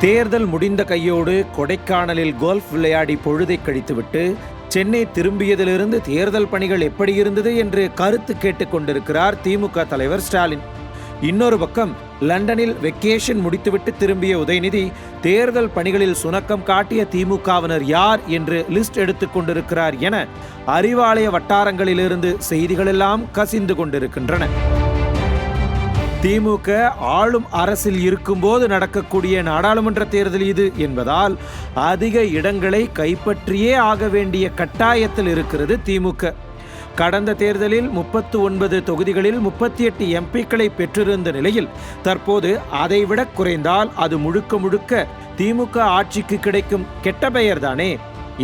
தேர்தல் முடிந்த கையோடு கொடைக்கானலில் கோல்ஃப் விளையாடி பொழுதை கழித்துவிட்டு சென்னை திரும்பியதிலிருந்து தேர்தல் பணிகள் எப்படி இருந்தது என்று கருத்து கேட்டுக் கொண்டிருக்கிறார் திமுக தலைவர் ஸ்டாலின். இன்னொரு பக்கம் லண்டனில் வெக்கேஷன் முடித்துவிட்டு திரும்பிய உதயநிதி தேர்தல் பணிகளில் சுணக்கம் காட்டிய திமுகவினர் யார் என்று லிஸ்ட் எடுத்துக் கொண்டிருக்கிறார் என அறிவாலய வட்டாரங்களிலிருந்து செய்திகளெல்லாம் கசிந்து கொண்டிருக்கின்றன. திமுக ஆளும் அரசில் இருக்கும்போது நடக்கக்கூடிய நாடாளுமன்ற தேர்தல் இது என்பதால் அதிக இடங்களை கைப்பற்றியே ஆக வேண்டிய கட்டாயத்தில் இருக்கிறது திமுக. கடந்த தேர்தலில் 39 தொகுதிகளில் 38 எம்பிக்களை பெற்றிருந்த நிலையில் தற்போது அதைவிட குறைந்தால் அது முழுக்க முழுக்க திமுக ஆட்சிக்கு கிடைக்கும் கெட்ட பெயர்தானே.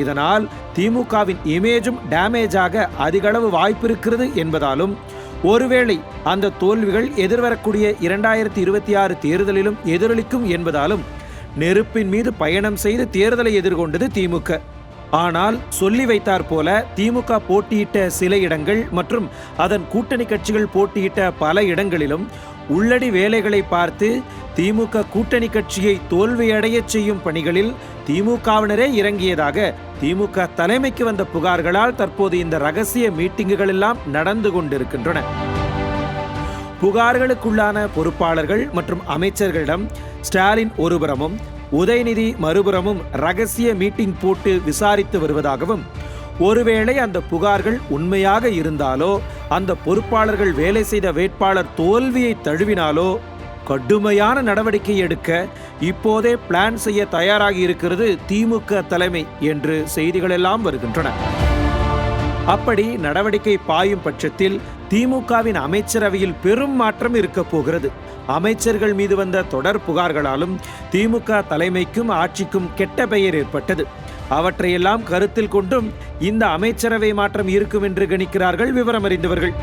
இதனால் திமுகவின் இமேஜும் டேமேஜ் ஆக அதிகளவு வாய்ப்பு இருக்கிறது என்பதாலும் ஒருவேளை அந்த தோல்விகள் எதிர்வரக்கூடிய 2026 தேர்தலிலும் எதிரொலிக்கும் என்பதாலும் நெருப்பின் மீது பயணம் செய்து தேர்தலை எதிர்கொண்டது திமுக. ஆனால் சொல்லி வைத்தார் போல திமுக போட்டியிட்ட சில இடங்கள் மற்றும் அதன் கூட்டணி கட்சிகள் போட்டியிட்ட பல இடங்களிலும் உள்ளடி வேலைகளை பார்த்து திமுக கூட்டணி கட்சியை தோல்வியடைய செய்யும் பணிகளில் திமுகவினரே இறங்கியதாக திமுக தலைமைக்கு வந்த புகார்களால் தற்போது இந்த ரகசிய மீட்டிங்குகள் எல்லாம் நடந்து கொண்டிருக்கின்றன. புகார்களுக்குள்ளான பொறுப்பாளர்கள் மற்றும் அமைச்சர்களிடம் ஸ்டாலின் ஒருபுறமும் உதயநிதி மறுபுறமும் ரகசிய மீட்டிங் போட்டு விசாரித்து வருவதாகவும், ஒருவேளை அந்த புகார்கள் உண்மையாக இருந்தாலோ அந்த பொறுப்பாளர்கள் வேலை செய்த வேட்பாளர் தோல்வியை தழுவினாலோ கடுமையான நடவடிக்கை எடுக்க இப்போதே பிளான் செய்ய தயாராகி இருக்கிறது திமுக தலைமை என்று செய்திகளெல்லாம் வருகின்றன. அப்படி நடவடிக்கை பாயும் பட்சத்தில் திமுகவின் அமைச்சரவையில் பெரும் மாற்றம் இருக்க போகிறது. அமைச்சர்கள் மீது வந்த தொடர் புகார்களாலும் திமுக தலைமைக்கும் ஆட்சிக்கும் கெட்ட பெயர் ஏற்பட்டது. அவற்றையெல்லாம் கருத்தில் கொண்டும் இந்த அமைச்சரவை மாற்றம் இருக்கும் என்று கணிக்கிறார்கள் விவரம் அறிந்தவர்கள்.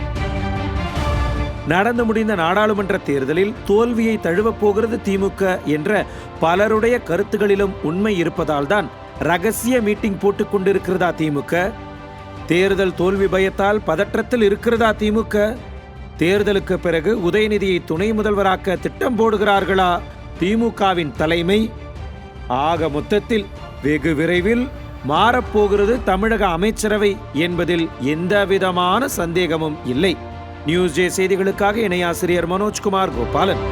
நடந்து முடிந்த நாடாளுமன்ற தேர்தலில் தோல்வியை தழுவப் போகிறது திமுக என்ற பலருடைய கருத்துகளிலும் உண்மை இருப்பதால் தான் ரகசிய மீட்டிங் போட்டுக் கொண்டிருக்கிறதா திமுக? தேர்தல் தோல்வி பயத்தால் பதற்றத்தில் இருக்கிறதா திமுக? தேர்தலுக்கு பிறகு உதயநிதியை துணை முதல்வராக்க திட்டம் போடுகிறார்களா திமுகவின் தலைமை? ஆக மொத்தத்தில் வெகு விரைவில் மாறப்போகிறது தமிழக அமைச்சரவை என்பதில் எந்தவிதமான சந்தேகமும் இல்லை. நியூஸ் ஜே செய்திகளுக்காக இணையாசிரியர் மனோஜ்குமார் கோபாலன்.